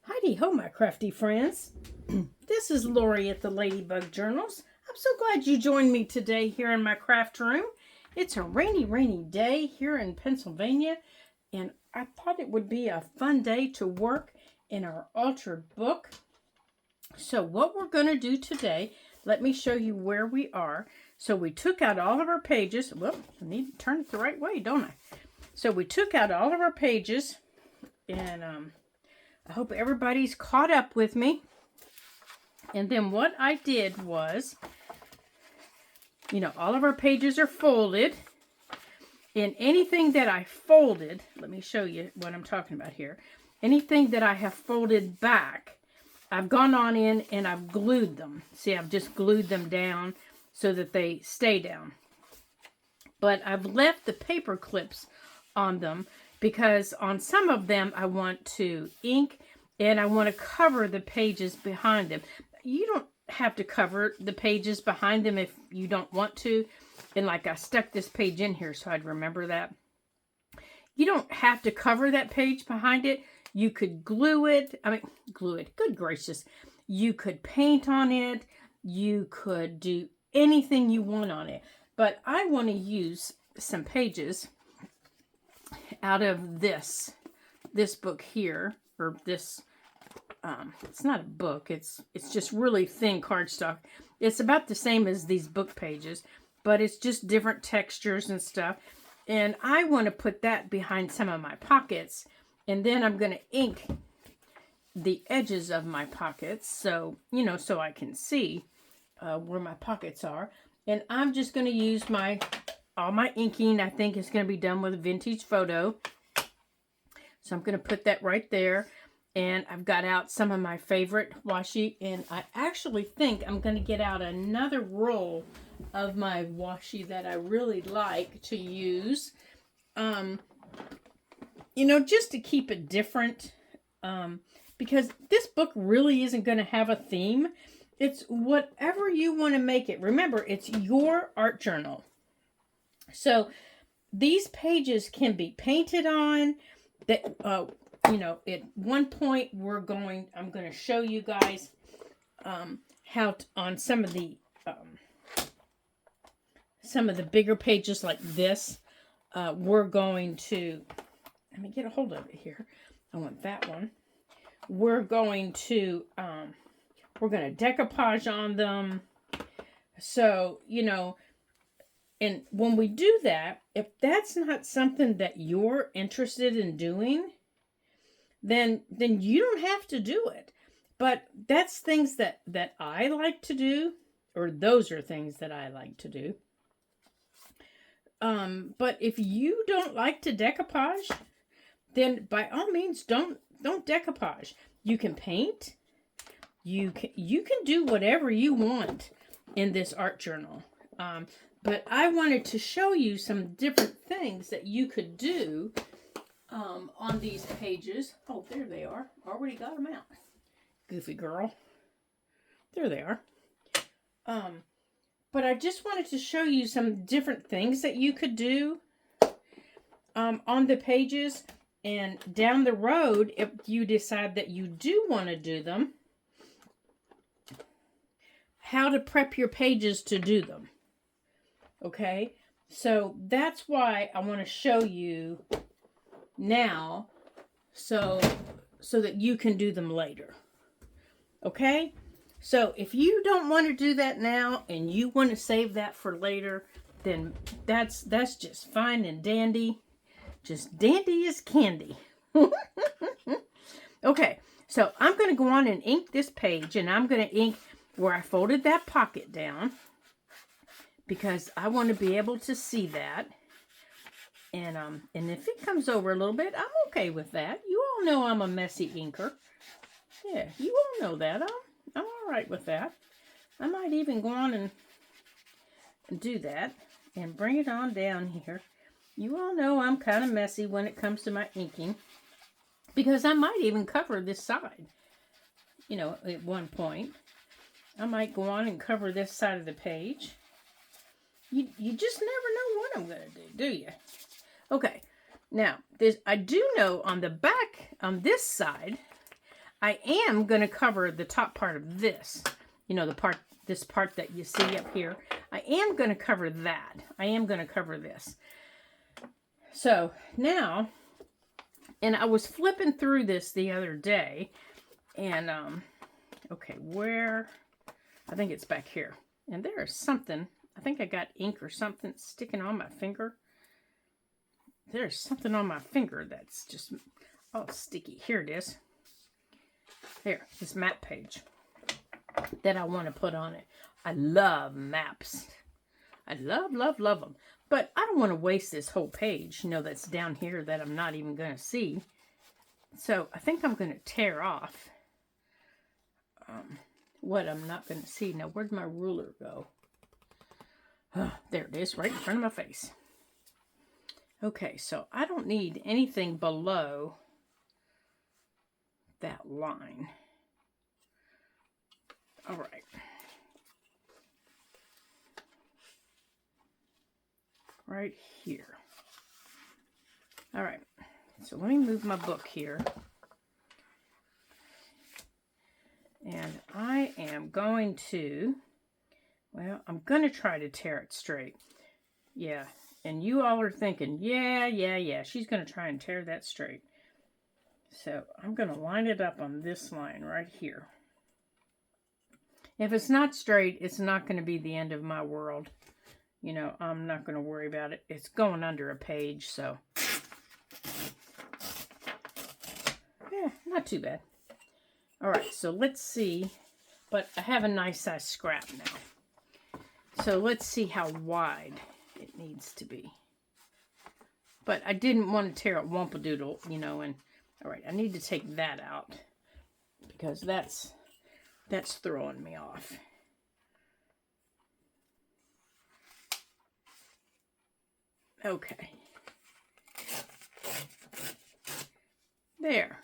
Heidi ho, my crafty friends. This is Lori at the Ladybug Journals. I'm so glad you joined me today here in my craft room. It's a rainy day here in Pennsylvania, and I thought it would be a fun day to work in our altered book. So what we're going to do today, let me show you where we are. So we took out all of our pages. Well, I need to turn it the right way, don't I? So we took out all of our pages, and I hope everybody's caught up with me. And then what I did was, all of our pages are folded. And anything that I folded, let me show you what I'm talking about here. Anything that I have folded back, I've gone on in and I've glued them. See, I've just glued them down so that they stay down. But I've left the paper clips on them because on some of them I want to ink and I want to cover the pages behind them. You don't have to cover the pages behind them if you don't want to. And like I stuck this page in here so I'd remember that. You don't have to cover that page behind it. You could glue it. Glue it. Good gracious. You could paint on it. You could do anything you want on it. But I want to use some pages out of this book here, or this, it's not a book, it's just really thin cardstock. It's about the same as these book pages, but it's just different textures and stuff. And I want to put that behind some of my pockets, and then I'm going to ink the edges of my pockets, so, so I can see where my pockets are. And I'm just going to use all my inking. I think is going to be done with Vintage Photo. So I'm going to put that right there. And I've got out some of my favorite washi. And I actually think I'm going to get out another roll of my washi that I really like to use. Just to keep it different. Because this book really isn't going to have a theme. It's whatever you want to make it. Remember, it's your art journal. So these pages can be painted on. That at one point I'm going to show you guys how on some of the bigger pages like this, we're going to, let me get a hold of it here. I want that one. We're going to decoupage on them. So, and when we do that, if that's not something that you're interested in doing, then you don't have to do it. But that's things that I like to do, or those are things that I like to do. But if you don't like to decoupage, then by all means don't decoupage. You can paint. You can do whatever you want in this art journal. But I wanted to show you some different things that you could do on these pages. Oh, there they are. Already got them out. Goofy girl. There they are. But I just wanted to show you some different things that you could do on the pages. And down the road, if you decide that you do want to do them, how to prep your pages to do them. Okay, so that's why I want to show you now, so that you can do them later. Okay, so if you don't want to do that now and you want to save that for later, then that's just fine and dandy. Just dandy as candy. Okay, so I'm going to go on and ink this page, and I'm going to ink where I folded that pocket down, because I want to be able to see that. And if it comes over a little bit, I'm okay with that. You all know I'm a messy inker. Yeah, you all know that. I'm all right with that. I might even go on and do that and bring it on down here. You all know I'm kind of messy when it comes to my inking, because I might even cover this side. At one point, I might go on and cover this side of the page. You just never know what I'm going to do you? Okay, now I do know on the back, on this side, I am going to cover the top part of this. You know, this part that you see up here. I am going to cover that. I am going to cover this. So now, and I was flipping through this the other day, and, okay, where, I think it's back here. And there is something, I think I got ink or something sticking on my finger. There's something on my finger that's just, oh, sticky. Here it is. Here, this map page that I want to put on it. I love maps. I love, love, love them. But I don't want to waste this whole page, you know, that's down here that I'm not even going to see. So I think I'm going to tear off what I'm not going to see. Now, where'd my ruler go? Oh, there it is, right in front of my face. Okay, so I don't need anything below that line. All right. Right here. All right. So let me move my book here. And I am going to, well, I'm going to try to tear it straight. Yeah. And you all are thinking, yeah, she's going to try and tear that straight. So I'm going to line it up on this line right here. If it's not straight, it's not going to be the end of my world. You know, I'm not going to worry about it. It's going under a page, so. Yeah, not too bad. All right, so let's see. But I have a nice size scrap now. So let's see how wide it needs to be. But I didn't want to tear a Whompadoodle, you know, and all right, I need to take that out because that's throwing me off. Okay. There.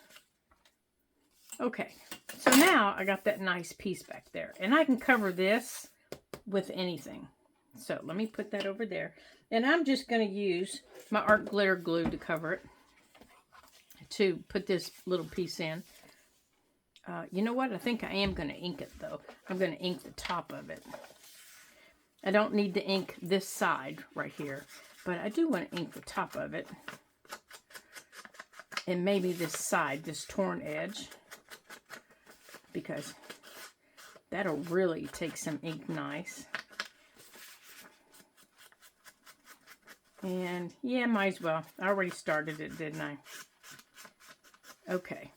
Okay. So now I got that nice piece back there. And I can cover this with anything. So let me put that over there. And I'm just going to use my art glitter glue to cover it. To put this little piece in. You know what? I think I am going to ink it though. I'm going to ink the top of it. I don't need to ink this side right here. But I do want to ink the top of it. And maybe this side, this torn edge. Because that'll really take some ink nice. And yeah, might as well. I already started it, didn't I? Okay.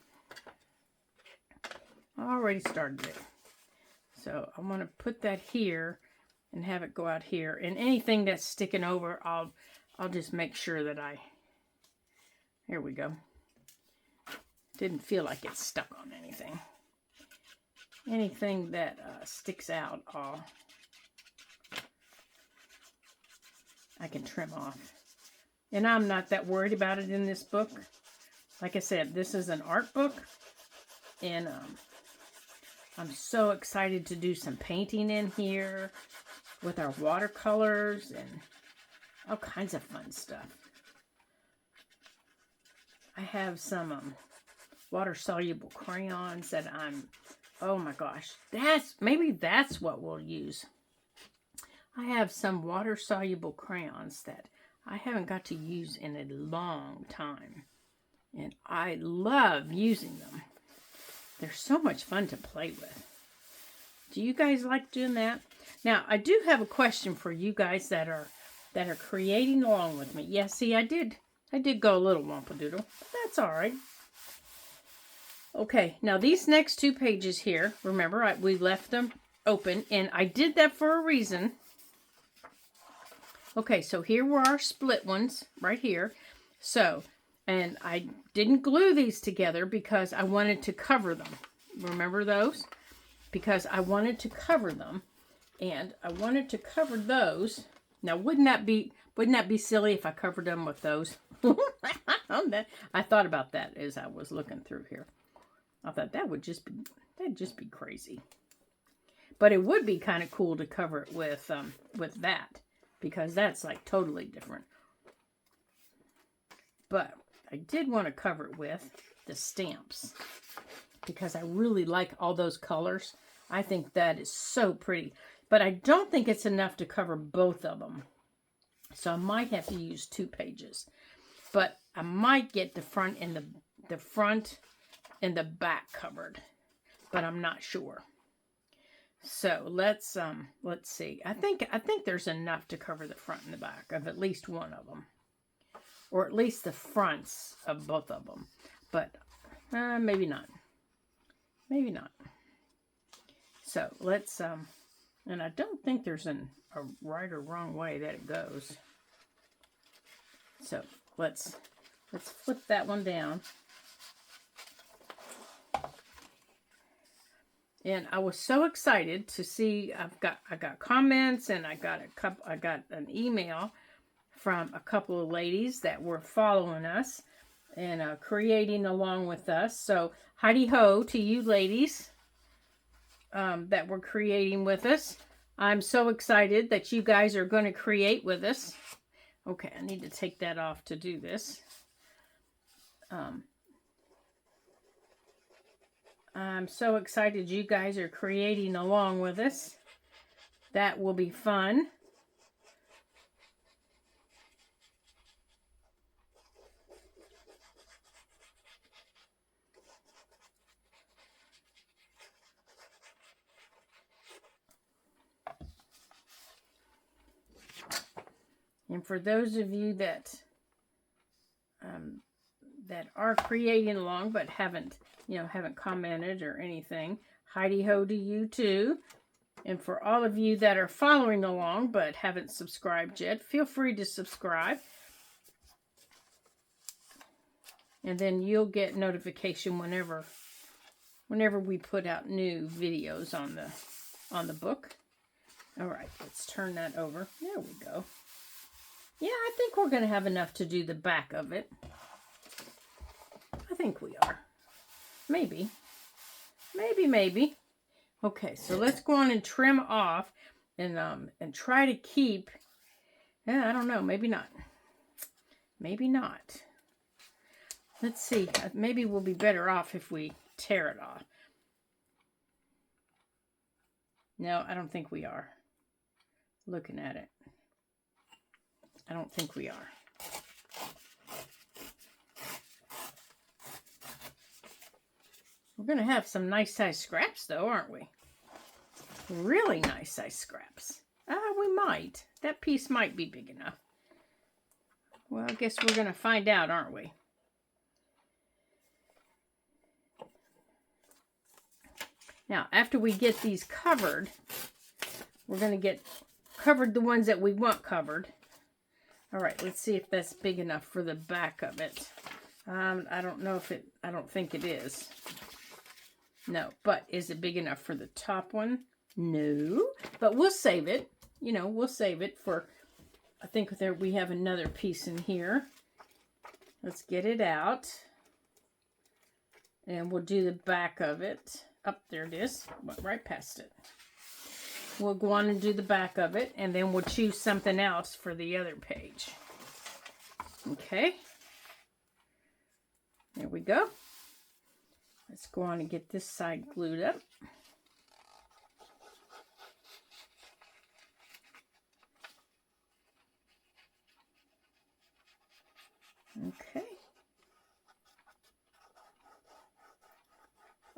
I already started it. So I want to put that here and have it go out here. And anything that's sticking over, I'll just make sure that here we go. Didn't feel like it's stuck on anything. Anything that sticks out, I can trim off. And I'm not that worried about it in this book. Like I said, this is an art book. And I'm so excited to do some painting in here with our watercolors and all kinds of fun stuff. I have some water-soluble crayons that oh my gosh, maybe that's what we'll use. I have some water-soluble crayons that I haven't got to use in a long time. And I love using them. They're so much fun to play with. Do you guys like doing that? Now, I do have a question for you guys that are creating along with me. Yeah, see, I did go a little Whompadoodle, but that's all right. Okay, now these next 2 pages here, remember, we left them open, and I did that for a reason. Okay, so here were our split ones, right here. So, and I didn't glue these together because I wanted to cover them. Remember those? Because I wanted to cover them, and I wanted to cover those. Now, wouldn't that be silly if I covered them with those? I thought about that as I was looking through here. I thought that'd just be crazy. But it would be kind of cool to cover it with that, because that's like totally different. But I did want to cover it with the stamps. because I really like all those colors. I think that is so pretty. But I don't think it's enough to cover both of them. So I might have to use 2 pages. But I might get the front and the back covered. But I'm not sure. So let's see. I think there's enough to cover the front and the back of at least one of them. Or at least the fronts of both of them. But maybe not. Maybe not. So let's, and I don't think there's a right or wrong way that it goes. So let's flip that one down. And I was so excited to see, I got comments, and I got an email from a couple of ladies that were following us and creating along with us. So Heidi ho to you ladies that were creating with us. I'm so excited that you guys are going to create with us. Okay, I need to take that off to do this. I'm so excited you guys are creating along with us. That will be fun. And for those of you that are creating along but haven't commented or anything, Heidi ho to you too. And for all of you that are following along but haven't subscribed yet, feel free to subscribe. And then you'll get notification whenever we put out new videos on the book. All right, let's turn that over. There we go. Yeah, I think we're going to have enough to do the back of it. I think we are. Maybe. Maybe. Okay, so let's go on and trim off and try to keep, I don't know, maybe not. Maybe not. Let's see. Maybe we'll be better off if we tear it off. No, I don't think we are. Looking at it. I don't think we are. We're going to have some nice size scraps though, aren't we? Really nice size scraps. We might. That piece might be big enough. Well, I guess we're going to find out, aren't we? Now, after we get these covered, we're going to get covered the ones that we want covered. All right, let's see if that's big enough for the back of it. I don't know if it, I don't think it is. No, but is it big enough for the top one? No, but we'll save it. You know, we'll save it for, I think there we have another piece in here. Let's get it out. And we'll do the back of it. Up there it is. Went right past it. We'll go on and do the back of it, and then we'll choose something else for the other page. Okay. There we go. Let's go on and get this side glued up. Okay.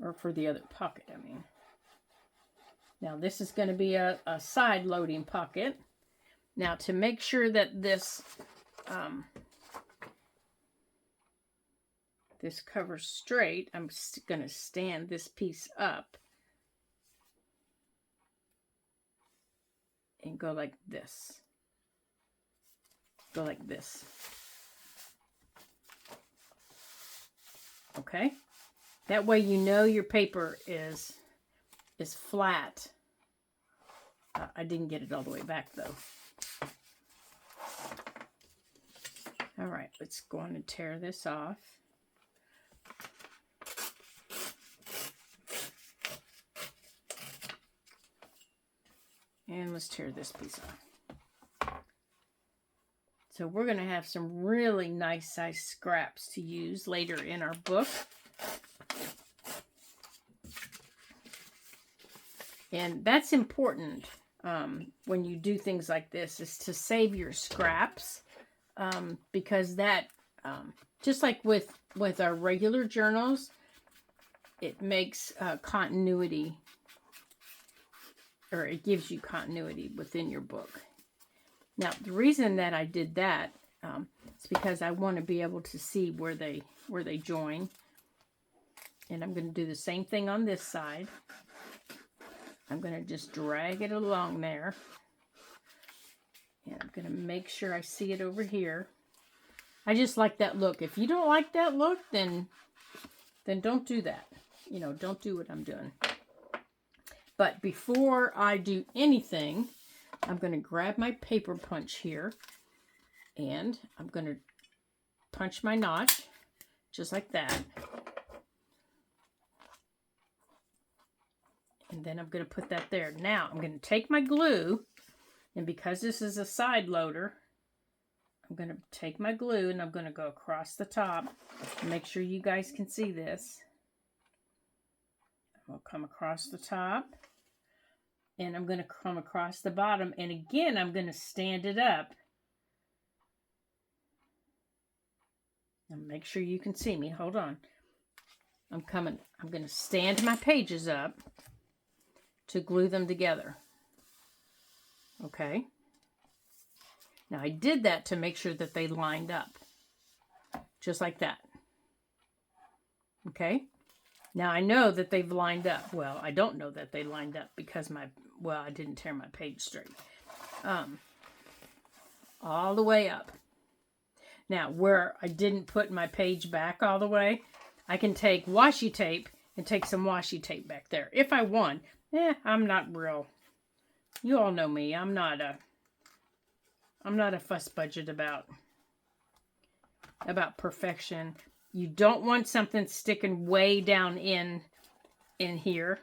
Or for the other pocket, I mean. Now this is going to be a side loading pocket. Now to make sure that this this covers straight, I'm going to stand this piece up and go like this. Go like this. Okay? That way you know your paper is flat. I didn't get it all the way back though. All right, let's go on and tear this off. And let's tear this piece off. So we're going to have some really nice size scraps to use later in our book. And that's important when you do things like this, is to save your scraps, because that, just like with our regular journals, it makes continuity, or it gives you continuity within your book. Now, the reason that I did that is because I want to be able to see where they join. And I'm going to do the same thing on this side. I'm going to just drag it along there. And I'm going to make sure I see it over here. I just like that look. If you don't like that look, then don't do that. You know, don't do what I'm doing. But before I do anything, I'm going to grab my paper punch here. And I'm going to punch my notch, just like that. And then I'm going to put that there. Now, I'm going to take my glue, and because this is a side loader, I'm going to take my glue, and I'm going to go across the top. Make sure you guys can see this. I'll come across the top, and I'm going to come across the bottom, and again, I'm going to stand it up. And make sure you can see me. Hold on. I'm going to stand my pages up to glue them together. Okay. Now I did that to make sure that they lined up. Just like that. Okay. Now I know that they've lined up. Well, I don't know that they lined up because I didn't tear my page straight. All the way up. Now where I didn't put my page back all the way, I can take washi tape and take some washi tape back there if I want. I'm not real. You all know me. I'm not a fuss budget about perfection. You don't want something sticking way down in here,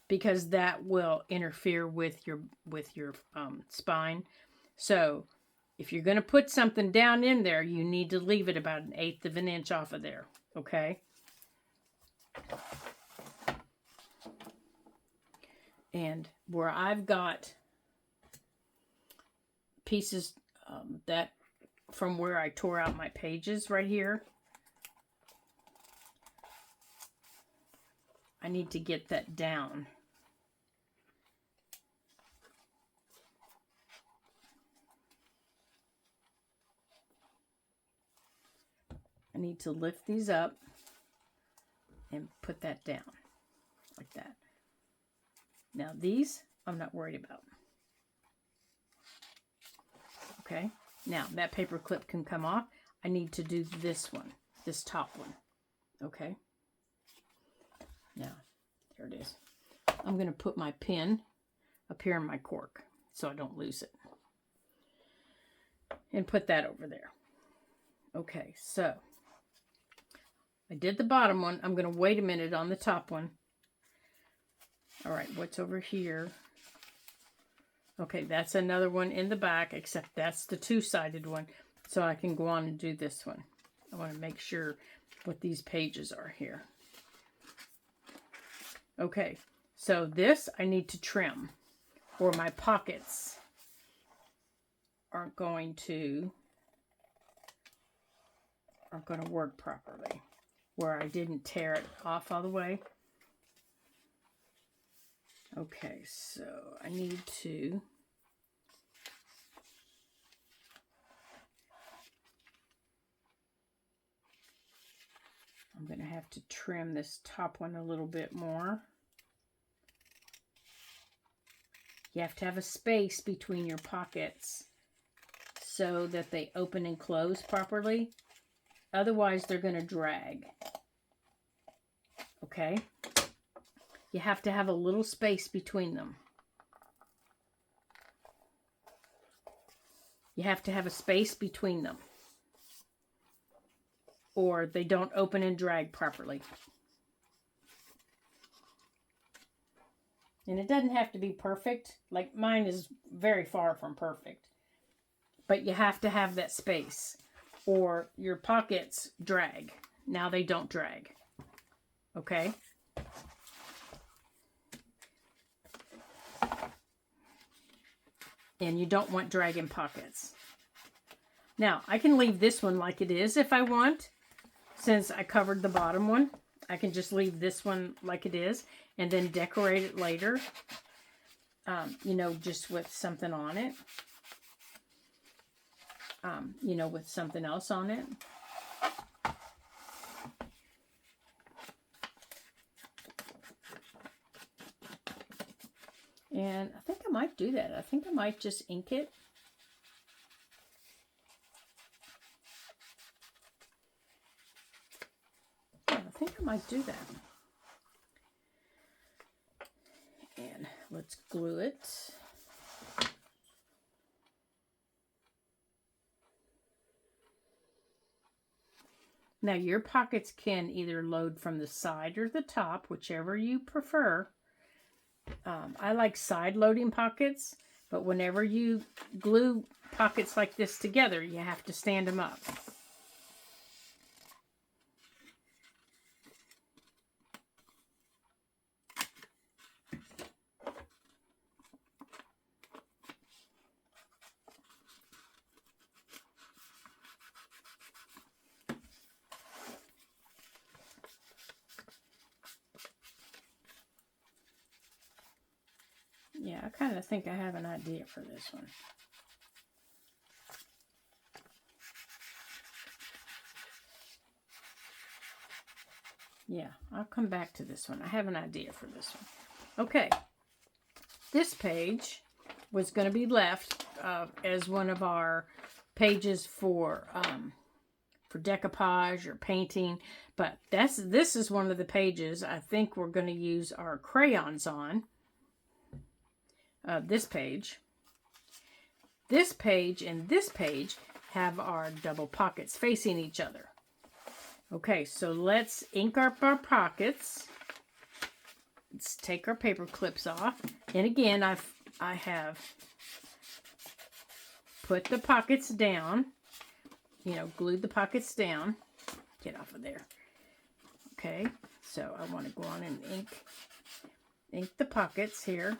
because that will interfere with your spine. So if you're going to put something down in there, you need to leave it about 1/8 of an inch off of there. Okay. And where I've got pieces that from where I tore out my pages right here, I need to get that down. I need to lift these up and put that down like that. Now these, I'm not worried about. Okay, now that paper clip can come off. I need to do this one, this top one. Okay, now here it is. I'm going to put my pin up here in my cork so I don't lose it. And put that over there. Okay, so I did the bottom one. I'm going to wait a minute on the top one. All right, what's over here? Okay, that's another one in the back, except that's the two-sided one. So I can go on and do this one. I want to make sure what these pages are here. Okay, so this I need to trim, or my pockets aren't going to work properly, where I didn't tear it off all the way. Okay, so I need to I'm going to have to trim this top one a little bit more. You have to have a space between your pockets so that they open and close properly. Otherwise, they're going to drag. Okay? You have to have a little space between them. You have to have a space between them, or they don't open and drag properly. And it doesn't have to be perfect. Like mine is very far from perfect. But you have to have that space, or your pockets drag. Now they don't drag. Okay? And you don't want dragging pockets. Now, I can leave this one like it is if I want. Since I covered the bottom one, I can just leave this one like it is and then decorate it later. You know, just with something on it. You know, with something else on it. And I think I might do that. I think I might just ink it. Yeah, I think I might do that. And let's glue it. Now your pockets can either load from the side or the top, whichever you prefer. I like side loading pockets, but whenever you glue pockets like this together, you have to stand them up. Yeah, I kind of think I have an idea for this one. Yeah, I'll come back to this one. I have an idea for this one. Okay, this page was going to be left as one of our pages for decoupage or painting, but this is one of the pages I think we're going to use our crayons on. This page and this page have our double pockets facing each other. Okay, so let's ink up our pockets. Let's take our paper clips off. And again, I have put the pockets down. You know, glued the pockets down. Get off of there. Okay, so I want to go on and ink the pockets here.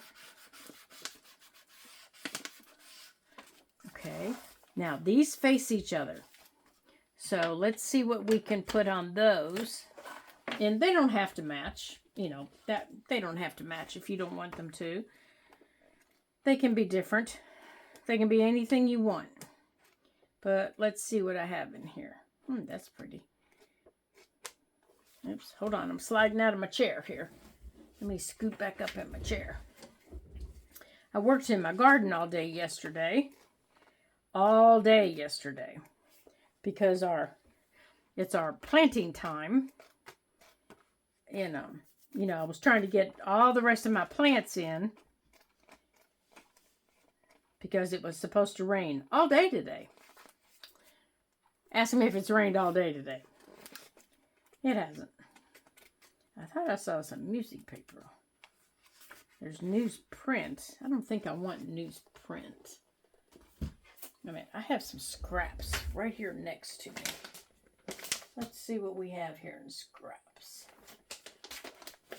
Okay, now these face each other. So let's see what we can put on those. And they don't have to match, you know, that they don't have to match if you don't want them to. They can be different. They can be anything you want. But let's see what I have in here. That's pretty. Oops, hold on. I'm sliding out of my chair here. Let me scoot back up in my chair. I worked in my garden all day yesterday. Because it's our planting time. And you know, I was trying to get all the rest of my plants in because it was supposed to rain all day today. Ask me if it's rained all day today. It hasn't. I thought I saw some music paper. There's newsprint. I don't think I want newsprint. I mean, I have some scraps right here next to me. Let's see what we have here in scraps.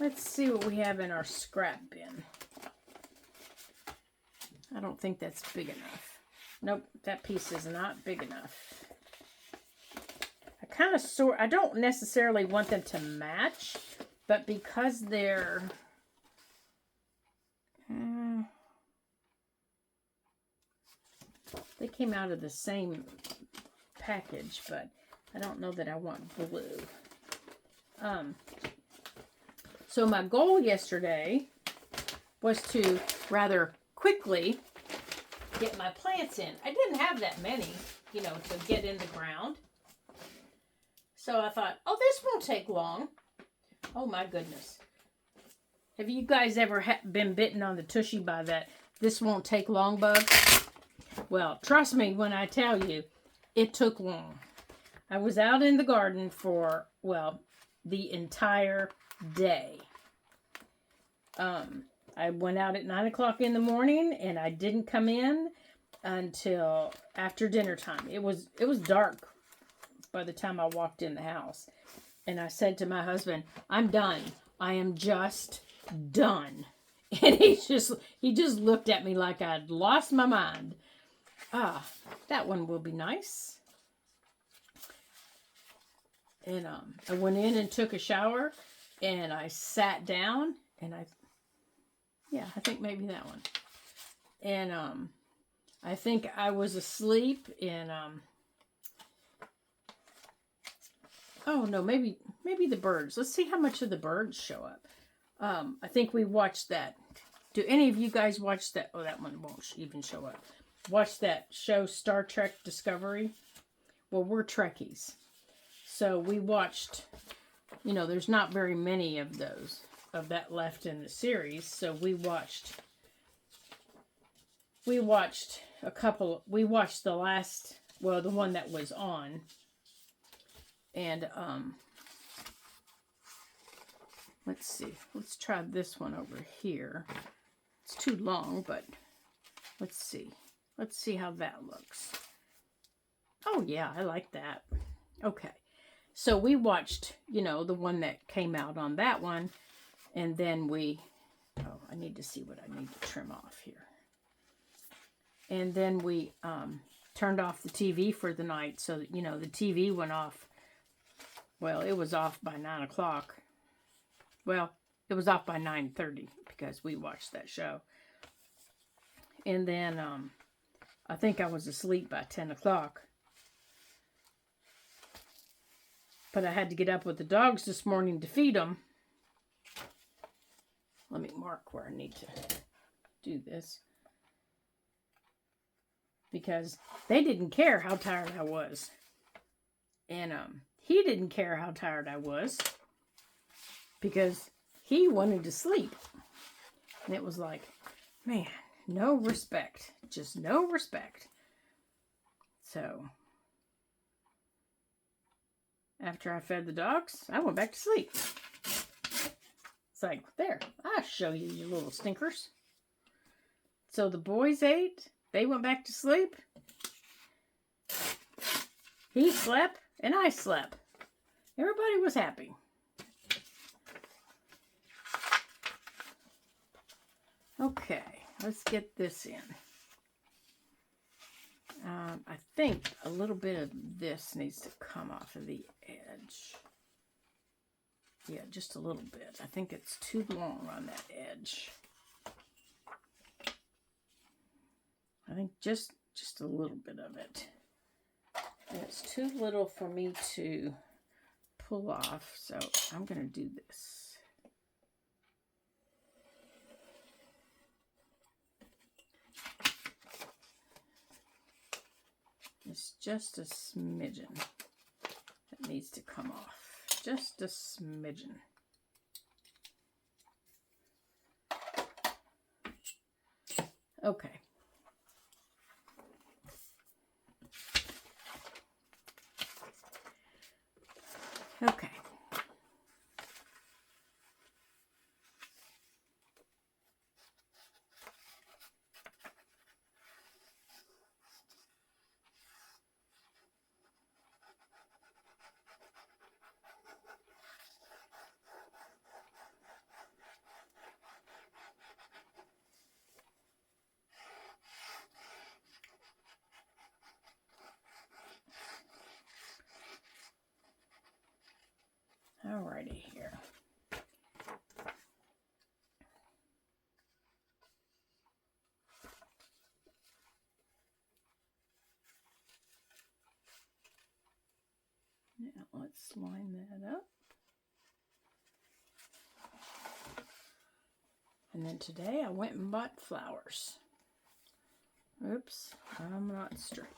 Let's see what we have in our scrap bin. I don't think that's big enough. Nope, that piece is not big enough. I don't necessarily want them to match, but because they're... they came out of the same package, but I don't know that I want blue. So my goal yesterday was to rather quickly get my plants in. I didn't have that many, you know, to get in the ground. So I thought, oh, this won't take long. Oh my goodness. Have you guys ever been bitten on the tushy by that "this won't take long" bug? Well, trust me when I tell you, it took long. I was out in the garden for, well, the entire day. I went out at 9 o'clock in the morning and I didn't come in until after dinner time. It was dark by the time I walked in the house. And I said to my husband, I'm done. I am just done. And he just looked at me like I'd lost my mind. Ah, that one will be nice. And I went in and took a shower, and I sat down, and I think maybe that one. And I think I was asleep, and oh no, maybe the birds. Let's see how much of the birds show up. I think we watched that. Do any of you guys watch that? Oh, that one won't even show up. Watch that show, Star Trek Discovery. Well, we're Trekkies. So we watched, there's not very many of that left in the series. So we watched a couple, we watched the last, well, the one that was on. And, let's see. Let's try this one over here. It's too long, but let's see. Let's see how that looks. Oh, yeah, I like that. Okay. So we watched, the one that came out on that one. And then I need to see what I need to trim off here. And then we turned off the TV for the night. So, the TV went off. Well, it was off by 9 o'clock. Well, it was off by 9:30 because we watched that show. And then I think I was asleep by 10 o'clock. But I had to get up with the dogs this morning to feed them. Let me mark where I need to do this. Because they didn't care how tired I was. And he didn't care how tired I was. Because he wanted to sleep. And it was like, man, no respect. Just no respect. So, after I fed the dogs, I went back to sleep. It's like, there, I'll show you, you little stinkers. So the boys ate. They went back to sleep. He slept, and I slept. Everybody was happy. Okay, let's get this in. I think a little bit of this needs to come off of the edge. Yeah, just a little bit. I think it's too long on that edge. I think just a little bit of it. And it's too little for me to pull off, so I'm going to do this. It's just a smidgen that needs to come off. Just a smidgen. Okay. Okay. Alrighty here. Now let's line that up. And then today I went and bought flowers. Oops, I'm not straight.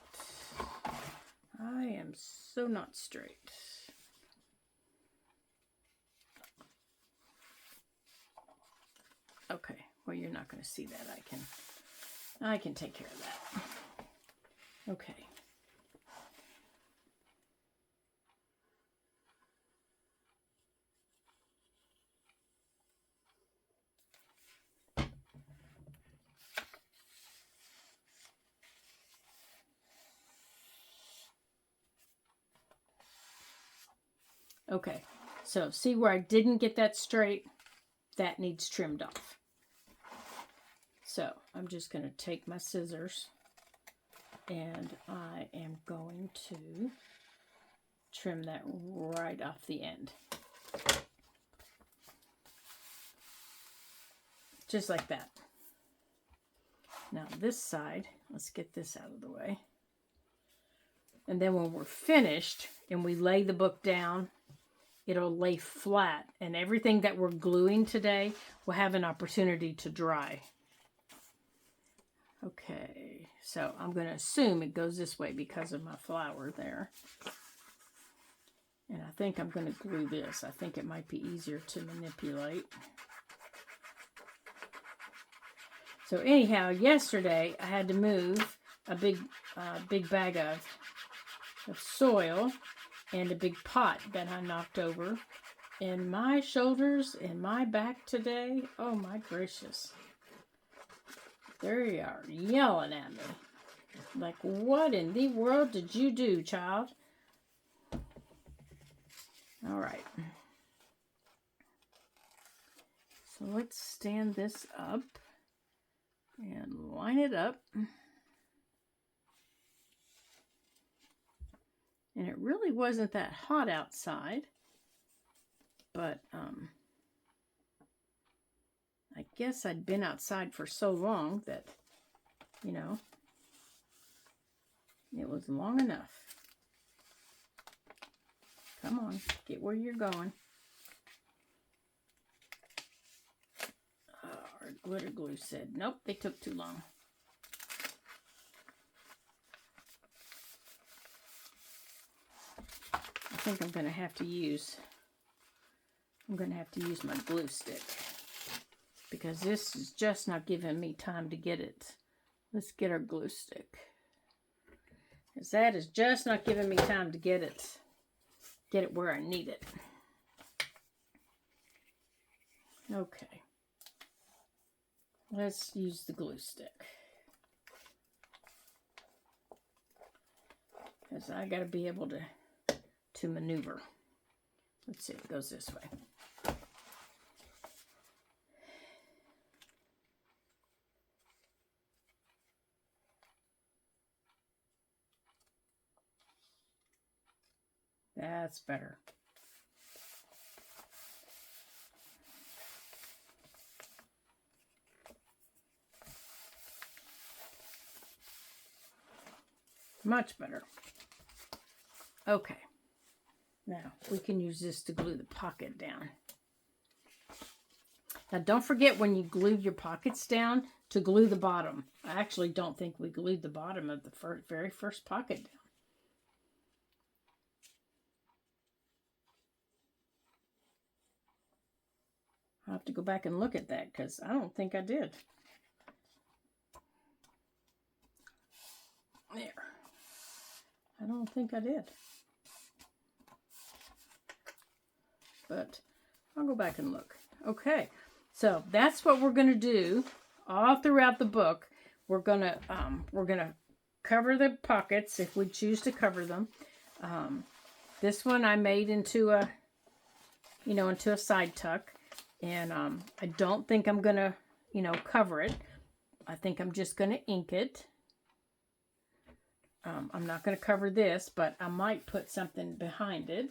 I am so not straight. Okay, well you're not going to see that. I can take care of that. Okay. Okay, so see where I didn't get that straight? That needs trimmed off. So I'm just going to take my scissors and I am going to trim that right off the end. Just like that. Now this side, let's get this out of the way. And then when we're finished and we lay the book down, it'll lay flat. And everything that we're gluing today will have an opportunity to dry. Okay, so I'm going to assume it goes this way because of my flower there. And I think I'm going to glue this. I think it might be easier to manipulate. So anyhow, yesterday I had to move a big bag of soil and a big pot that I knocked over. And my shoulders and my back today, oh my gracious. There you are, yelling at me. Like, what in the world did you do, child? All right. So let's stand this up and line it up. And it really wasn't that hot outside, but I guess I'd been outside for so long that, you know, it was long enough. Come on, get where you're going. Our glitter glue said, nope, they took too long. I think I'm going to have to use my glue stick, because this is just not giving me time to get it. Let's get our glue stick, because that is just not giving me time to get it where I need it. Okay, let's use the glue stick, because I got to be able to maneuver. Let's see, it goes this way. That's better. Much better. Okay. Now, we can use this to glue the pocket down. Now, don't forget when you glue your pockets down to glue the bottom. I actually don't think we glued the bottom of the very first pocket down. I'll have to go back and look at that because I don't think I did. There. I don't think I did. But I'll go back and look. Okay, so that's what we're going to do all throughout the book. We're gonna cover the pockets if we choose to cover them. This one I made into a side tuck, and I don't think I'm gonna cover it. I think I'm just gonna ink it. I'm not gonna cover this, but I might put something behind it.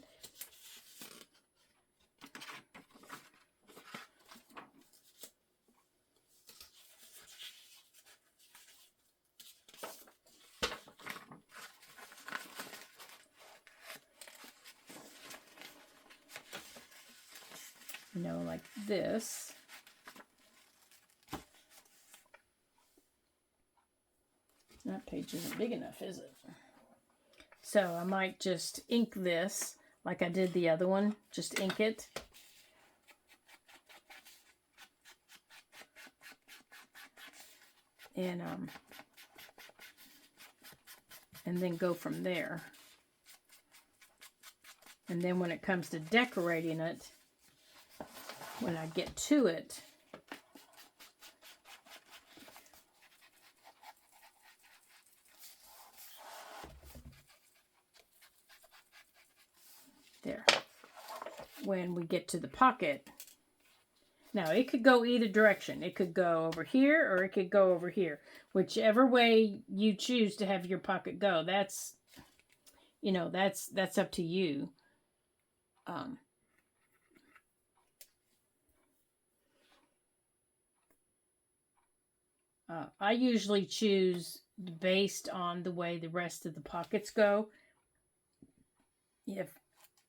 Like this. That page isn't big enough, is it? So I might just ink this like I did the other one. Just ink it. And then go from there. And then when it comes to decorating it, when I get to it, there. When we get to the pocket, Now, it could go either direction. It could go over here or it could go over here. Whichever way you choose to have your pocket go, that's, you know, that's up to you. I usually choose based on the way the rest of the pockets go. If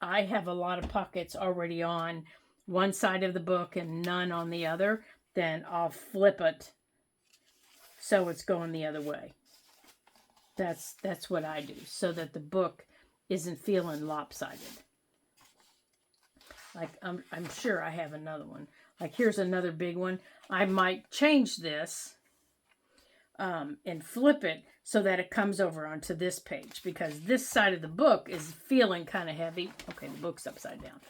I have a lot of pockets already on one side of the book and none on the other, then I'll flip it so it's going the other way. That's what I do, so that the book isn't feeling lopsided. Like, I'm sure I have another one. Like, here's another big one. I might change this and flip it so that it comes over onto this page, because this side of the book is feeling kind of heavy. Okay, the book's upside down.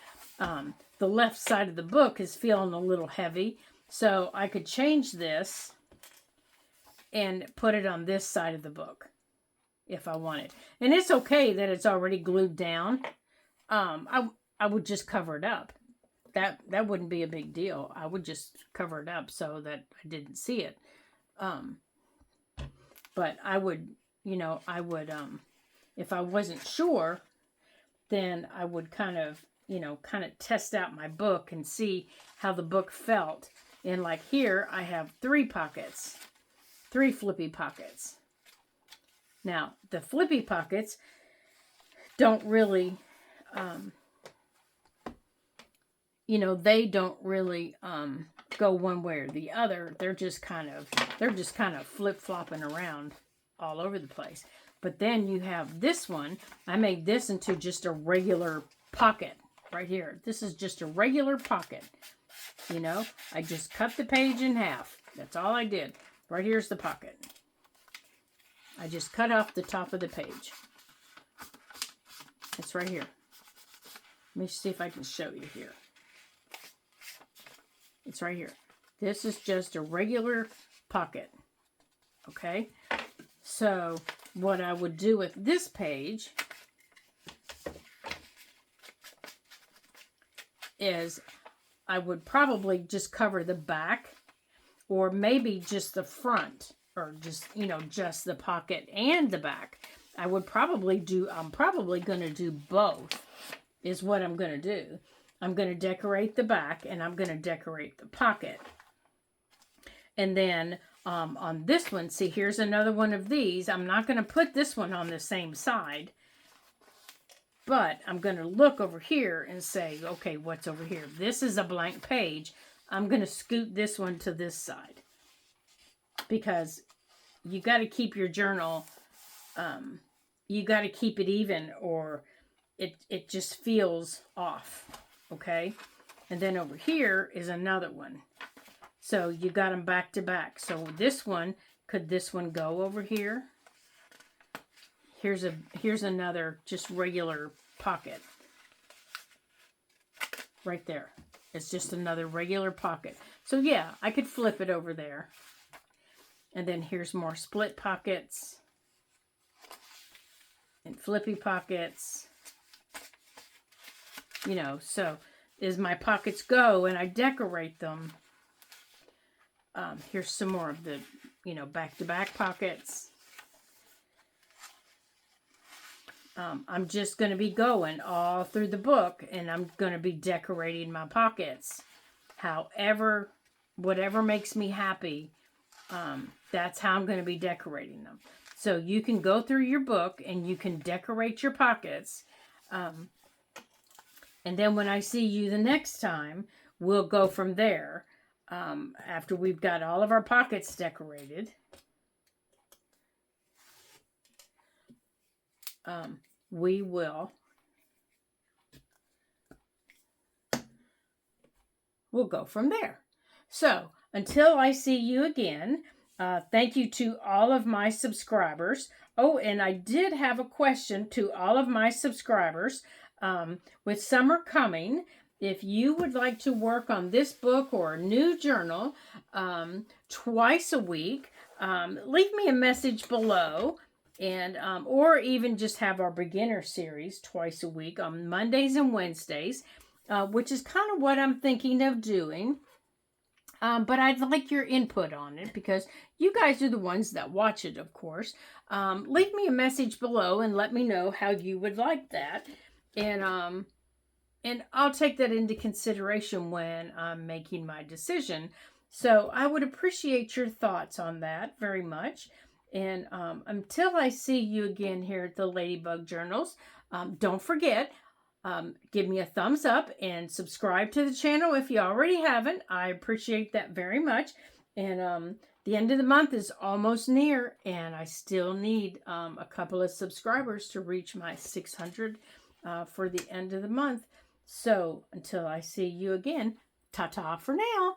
The left side of the book is feeling a little heavy, so I could change this and put it on this side of the book if I wanted. And it's okay that it's already glued down. I would just cover it up. That wouldn't be a big deal. I would just cover it up so that I didn't see it. But I would, you know, if I wasn't sure, then I would kind of test out my book and see how the book felt. And like here, I have 3 pockets, 3 flippy pockets. Now, the flippy pockets don't really, they don't really go one way or the other. They're just kind of flip-flopping around all over the place. But then you have this one. I made this into just a regular pocket right here. This is just a regular pocket. You know, I just cut the page in half. That's all I did. Right here's the pocket. I just cut off the top of the page. It's right here. Let me see if I can show you here. It's right here. This is just a regular pocket. Okay? So, what I would do with this page is I would probably just cover the back, or maybe just the front, or just, just the pocket and the back. I'm probably going to do both, is what I'm going to do. I'm going to decorate the back, and I'm going to decorate the pocket. And then on this one, see, here's another one of these. I'm not going to put this one on the same side, but I'm going to look over here and say, okay, what's over here? This is a blank page. I'm going to scoot this one to this side, because you got to keep your journal, you got to keep it even, or it just feels off. Okay, and then over here is another one. So you got them back to back. So this one, could this one go over here? Here's another just regular pocket. Right there. It's just another regular pocket. So yeah, I could flip it over there. And then here's more split pockets. And flippy pockets. So as my pockets go and I decorate them, here's some more of the, back-to-back pockets. I'm just going to be going all through the book, and I'm going to be decorating my pockets. Whatever makes me happy, that's how I'm going to be decorating them. So you can go through your book and you can decorate your pockets. And then when I see you the next time, we'll go from there. After we've got all of our pockets decorated. We'll go from there. So, until I see you again, thank you to all of my subscribers. Oh, and I did have a question to all of my subscribers. With summer coming, if you would like to work on this book or a new journal twice a week, leave me a message below, and or even just have our beginner series twice a week on Mondays and Wednesdays, which is kind of what I'm thinking of doing. But I'd like your input on it because you guys are the ones that watch it, of course. Leave me a message below and let me know how you would like that. And I'll take that into consideration when I'm making my decision. So I would appreciate your thoughts on that very much. And until I see you again here at the Ladybug Journals, don't forget, give me a thumbs up and subscribe to the channel if you already haven't. I appreciate that very much. And the end of the month is almost near, and I still need a couple of subscribers to reach my 600 for the end of the month. So until I see you again, ta-ta for now.